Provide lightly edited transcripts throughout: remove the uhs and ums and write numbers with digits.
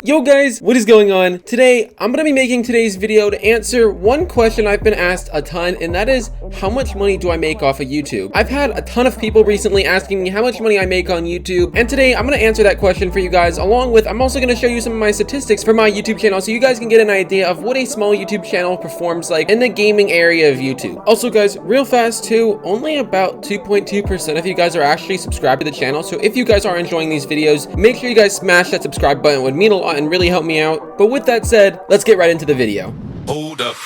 Yo guys, what is going on? Today, I'm gonna be making today's video to answer one question I've been asked a ton, and that is, how much money do I make off of YouTube? I've had a ton of people recently asking me how much money I make on YouTube, and today I'm gonna answer that question for you guys, along with, I'm also gonna show you some of my statistics for my YouTube channel so you guys can get an idea of what a small YouTube channel performs like in the gaming area of YouTube. Also guys, real fast too, only about 2.2% of you guys are actually subscribed to the channel, so if you guys are enjoying these videos, make sure you guys smash that subscribe button. It would mean a lot and really help me out. But with that said, let's get right into the video. Hold up.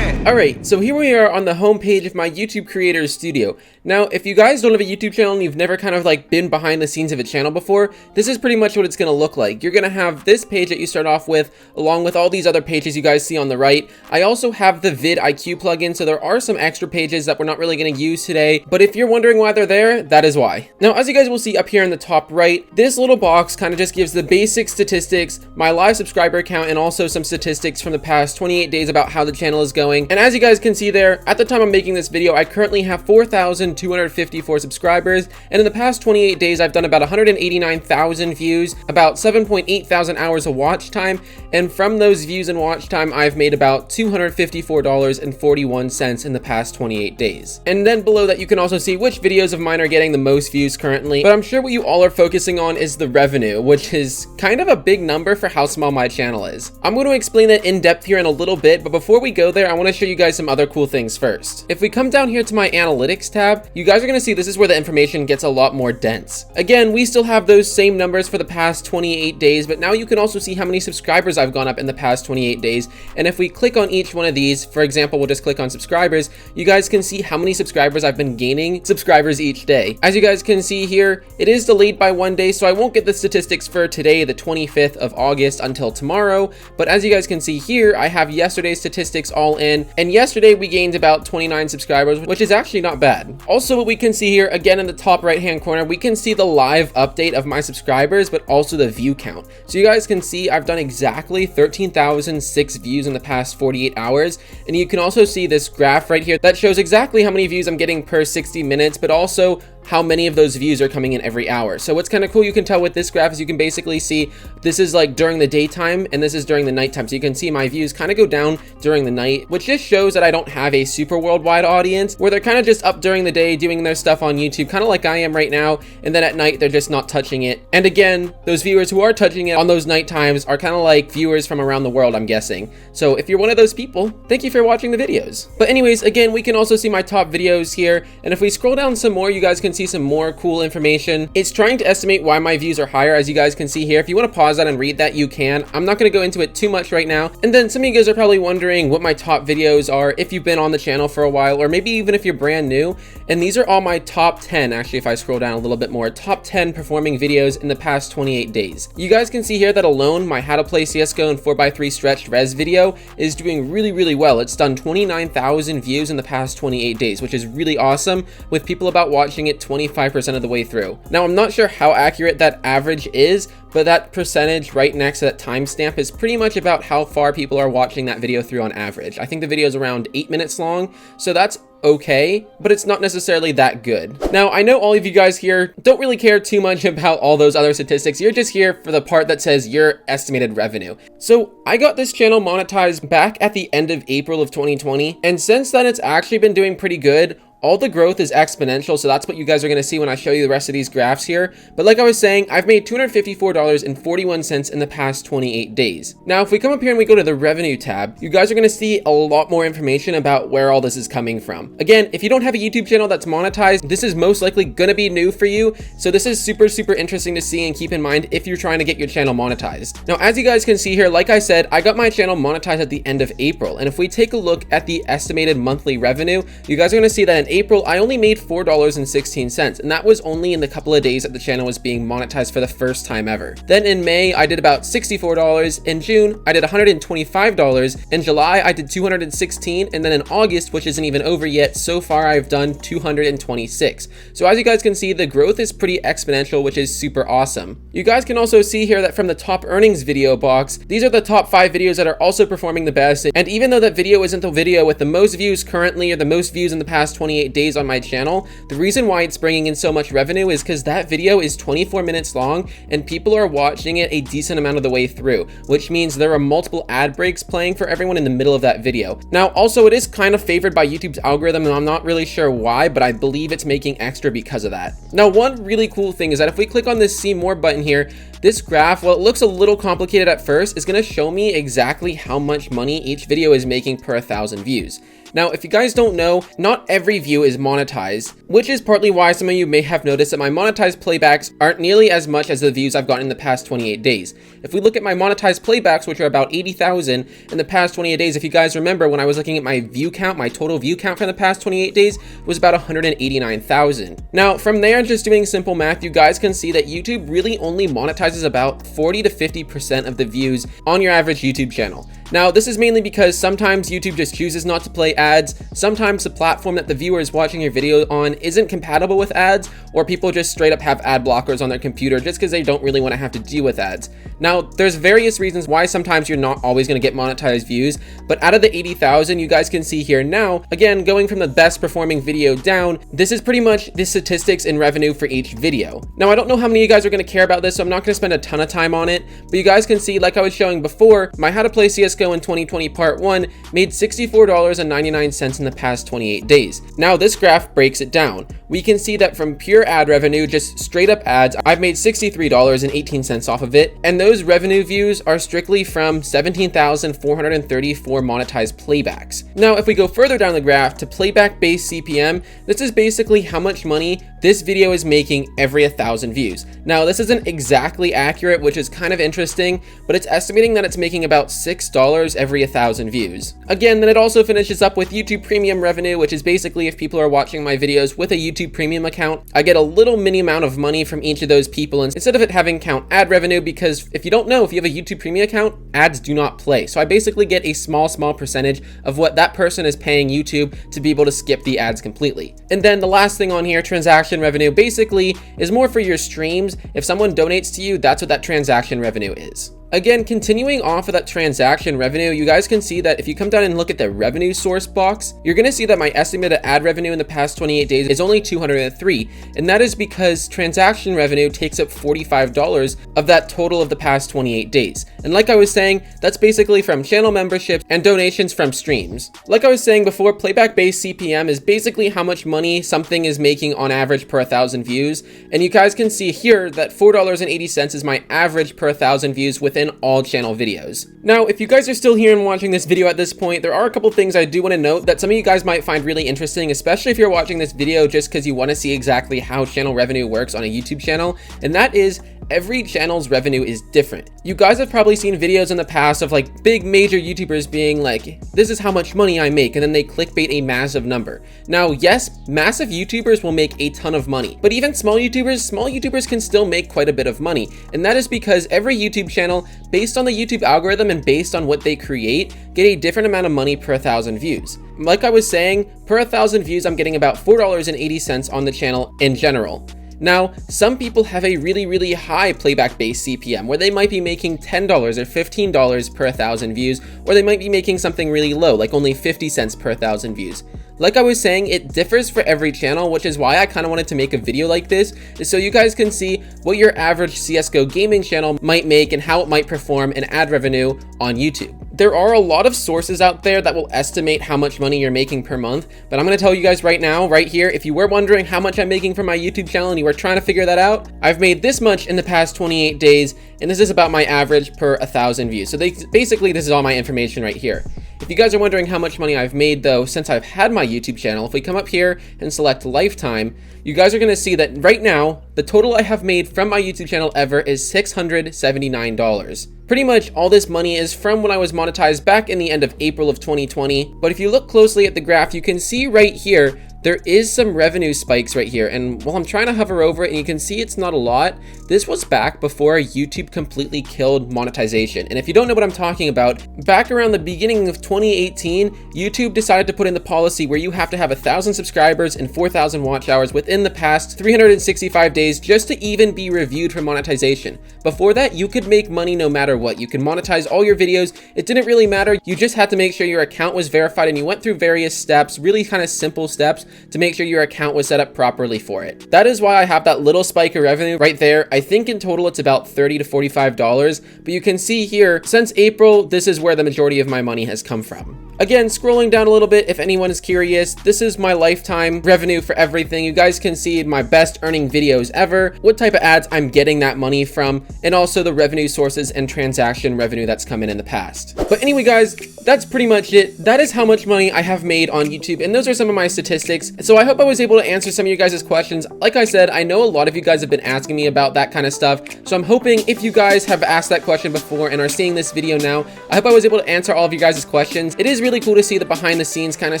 Alright, so here we are on the homepage of my YouTube Creators Studio. Now, if you guys don't have a YouTube channel and you've never kind of like been behind the scenes of a channel before, this is pretty much what it's going to look like. You're going to have this page that you start off with, along with all these other pages you guys see on the right. I also have the vidIQ plugin, so there are some extra pages that we're not really going to use today, but if you're wondering why they're there, that is why. Now, as you guys will see up here in the top right, this little box kind of just gives the basic statistics, my live subscriber count, and also some statistics from the past 28 days about how the channel is going. And as you guys can see there, at the time I'm making this video, I currently have 4,254 subscribers, and in the past 28 days, I've done about 189,000 views, about 7.8 thousand hours of watch time, and from those views and watch time, I've made about $254.41 in the past 28 days. And then below that, you can also see which videos of mine are getting the most views currently, but I'm sure what you all are focusing on is the revenue, which is kind of a big number for how small my channel is. I'm going to explain that in depth here in a little bit, but before we go there, I want to show you guys some other cool things first. If we come down here to my analytics tab, you guys are going to see this is where the information gets a lot more dense. Again, we still have those same numbers for the past 28 days, but now you can also see how many subscribers I've gone up in the past 28 days. And if we click on each one of these, for example, we'll just click on subscribers, you guys can see how many subscribers I've been gaining subscribers each day. As you guys can see here, it is delayed by 1 day, so I won't get the statistics for today, the 25th of August, until tomorrow. But as you guys can see here, I have yesterday's statistics all in, and yesterday we gained about 29 subscribers, which is actually not bad. Also, what we can see here, again in the top right hand corner, we can see the live update of my subscribers, but also the view count. So you guys can see I've done exactly 13,006 views in the past 48 hours, and you can also see this graph right here that shows exactly how many views I'm getting per 60 minutes, but also how many of those views are coming in every hour. So what's kind of cool you can tell with this graph is you can basically see this is like during the daytime and this is during the nighttime. So you can see my views kind of go down during the night, which just shows that I don't have a super worldwide audience where they're kind of just up during the day doing their stuff on YouTube, kind of like I am right now. And then at night, they're just not touching it. And again, those viewers who are touching it on those night times are kind of like viewers from around the world, I'm guessing. So if you're one of those people, thank you for watching the videos. But anyways, again, we can also see my top videos here. And if we scroll down some more, you guys can see some more cool information. It's trying to estimate why my views are higher, as you guys can see here. If you want to pause that and read that, you can. I'm not going to go into it too much right now. And then some of you guys are probably wondering what my top videos are if you've been on the channel for a while, or maybe even if you're brand new. And these are all my top 10, actually, if I scroll down a little bit more, top 10 performing videos in the past 28 days. You guys can see here that alone, my how to play CSGO in 4x3 stretched res video is doing really, really well. It's done 29,000 views in the past 28 days, which is really awesome, with people about watching it 25% of the way through. Now, I'm not sure how accurate that average is, but that percentage right next to that timestamp is pretty much about how far people are watching that video through on average. I think the video is around 8 minutes long, so that's okay, but it's not necessarily that good. Now, I know all of you guys here don't really care too much about all those other statistics. You're just here for the part that says your estimated revenue. So I got this channel monetized back at the end of April of 2020, and since then it's actually been doing pretty good. All the growth is exponential, so that's what you guys are going to see when I show you the rest of these graphs here. But like I was saying, I've made $254.41 in the past 28 days. Now, if we come up here and we go to the revenue tab, you guys are going to see a lot more information about where all this is coming from. Again, if you don't have a YouTube channel that's monetized, this is most likely going to be new for you. So this is super, super interesting to see and keep in mind if you're trying to get your channel monetized. Now, as you guys can see here, like I said, I got my channel monetized at the end of April. And if we take a look at the estimated monthly revenue, you guys are going to see that in April, I only made $4.16, and that was only in the couple of days that the channel was being monetized for the first time ever. Then in May, I did about $64. In June, I did $125. In July, I did $216, and then in August, which isn't even over yet, so far I've done $226. So as you guys can see, the growth is pretty exponential, which is super awesome. You guys can also see here that from the top earnings video box, these are the top 5 videos that are also performing the best. And even though that video isn't the video with the most views currently or the most views in the past 28 28 days on my channel, the reason why it's bringing in so much revenue is because that video is 24 minutes long and people are watching it a decent amount of the way through, which means there are multiple ad breaks playing for everyone in the middle of that video. Now, also, it is kind of favored by YouTube's algorithm, and I'm not really sure why, but I believe it's making extra because of that. Now, one really cool thing is that if we click on this see more button here, this graph, while it looks a little complicated at first, is going to show me exactly how much money each video is making per 1,000 views. Now, if you guys don't know, not every view is monetized, which is partly why some of you may have noticed that my monetized playbacks aren't nearly as much as the views I've gotten in the past 28 days. If we look at my monetized playbacks, which are about 80,000 in the past 28 days, if you guys remember when I was looking at my view count, my total view count for the past 28 days was about 189,000. Now, from there, just doing simple math, you guys can see that YouTube really only monetizes about 40 to 50% of the views on your average YouTube channel. Now, this is mainly because sometimes YouTube just chooses not to play ads, sometimes the platform that the viewer is watching your video on isn't compatible with ads, or people just straight up have ad blockers on their computer just because they don't really want to have to deal with ads. Now, there's various reasons why sometimes you're not always going to get monetized views, but out of the 80,000 you guys can see here now, again, going from the best performing video down, this is pretty much the statistics in revenue for each video. Now, I don't know how many of you guys are going to care about this, so I'm not going to spend a ton of time on it, but you guys can see, like I was showing before, my How to Play CSGO in 2020 Part 1 made $64.99 in the past 28 days. Now, this graph breaks it down. We can see that from pure ad revenue, just straight up ads, I've made $63.18 off of it, and those revenue views are strictly from 17,434 monetized playbacks. Now, if we go further down the graph to playback-based CPM, this is basically how much money this video is making every 1,000 views. Now, this isn't exactly accurate, which is kind of interesting, but it's estimating that it's making about $6 every 1,000 views. Again, then it also finishes up with YouTube Premium revenue, which is basically if people are watching my videos with a YouTube Premium account, I get a little mini amount of money from each of those people instead of it having count ad revenue, because if you don't know, if you have a YouTube Premium account, ads do not play. So I basically get a small percentage of what that person is paying YouTube to be able to skip the ads completely. And then the last thing on here, transaction revenue, basically is more for your streams. If someone donates to you, that's what that transaction revenue is. Again, continuing off of that transaction revenue, you guys can see that if you come down and look at the revenue source box, you're going to see that my estimated ad revenue in the past 28 days is only 203. And that is because transaction revenue takes up $45 of that total of the past 28 days. And like I was saying, that's basically from channel memberships and donations from streams. Like I was saying before, playback-based CPM is basically how much money something is making on average per 1,000 views. And you guys can see here that $4.80 is my average per 1,000 views within all channel videos. Now, if you guys are still here and watching this video at this point, there are a couple things I do want to note that some of you guys might find really interesting, especially if you're watching this video just because you want to see exactly how channel revenue works on a YouTube channel, and that is every channel's revenue is different. You guys have probably seen videos in the past of like big major YouTubers being like, this is how much money I make, and then they clickbait a massive number. Now, yes, massive YouTubers will make a ton of money, but even small YouTubers can still make quite a bit of money. And that is because every YouTube channel, based on the YouTube algorithm and based on what they create, get a different amount of money per 1,000 views. Like I was saying, per 1,000 views, I'm getting about $4.80 on the channel in general. Now, some people have a really high playback-based CPM where they might be making $10 or $15 per 1,000 views, or they might be making something really low, like only 50 cents per 1,000 views. Like I was saying, it differs for every channel, which is why I kind of wanted to make a video like this, is so you guys can see what your average CSGO gaming channel might make and how it might perform in ad revenue on YouTube. There are a lot of sources out there that will estimate how much money you're making per month, but I'm going to tell you guys right now, right here, if you were wondering how much I'm making from my YouTube channel and you were trying to figure that out, I've made this much in the past 28 days, and this is about my average per 1,000 views. So basically, this is all my information right here. If you guys are wondering how much money I've made though since I've had my YouTube channel, if we come up here and select lifetime, you guys are going to see that right now, the total I have made from my YouTube channel ever is $679. Pretty much all this money is from when I was monetized back in the end of April of 2020. But if you look closely at the graph, you can see right here, there is some revenue spikes right here. And while I'm trying to hover over it and you can see it's not a lot, this was back before YouTube completely killed monetization. And if you don't know what I'm talking about, back around the beginning of 2018, YouTube decided to put in the policy where you have to have 1,000 subscribers and 4,000 watch hours within the past 365 days just to even be reviewed for monetization. Before that, you could make money no matter what. You could monetize all your videos. It didn't really matter. You just had to make sure your account was verified and you went through various steps, really kind of simple steps, to make sure your account was set up properly for it. That is why I have that little spike of revenue right there. I think in total it's about $30 to $45, but you can see here, since April, this is where the majority of my money has come from. Again, scrolling down a little bit, if anyone is curious, this is my lifetime revenue for everything. You guys can see my best earning videos ever, what type of ads I'm getting that money from, and also the revenue sources and transaction revenue that's come in the past. But anyway, guys, that's pretty much it. That is how much money I have made on YouTube, and those are some of my statistics. So I hope I was able to answer some of you guys' questions. Like I said, I know a lot of you guys have been asking me about that kind of stuff, so I'm hoping if you guys have asked that question before and are seeing this video now, I hope I was able to answer all of you guys' questions. It is really cool to see the behind the scenes kind of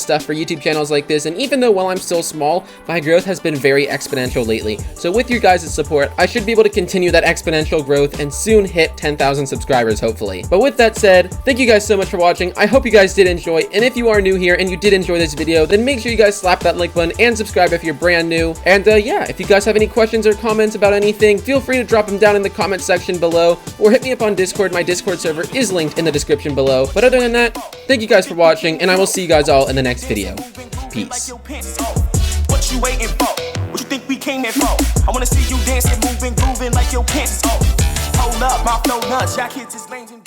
stuff for YouTube channels like this, and even though while I'm still small, my growth has been very exponential lately. So with your guys' support, I should be able to continue that exponential growth and soon hit 10,000 subscribers, hopefully. But with that said, thank you guys so much for watching. I hope you guys did enjoy, and if you are new here and you did enjoy this video, then make sure you guys slap that like button and subscribe if you're brand new. And yeah, if you guys have any questions or comments about anything, feel free to drop them down in the comment section below, or hit me up on Discord. My Discord server is linked in the description below. But other than that, thank you guys for watching, and I will see you guys all in the next video. Peace. What you waiting for? What you think we came here for? I wanna see you dancing, moving, grooving like your pants is off. Hold up, my flow nuts, y'all kids is lame.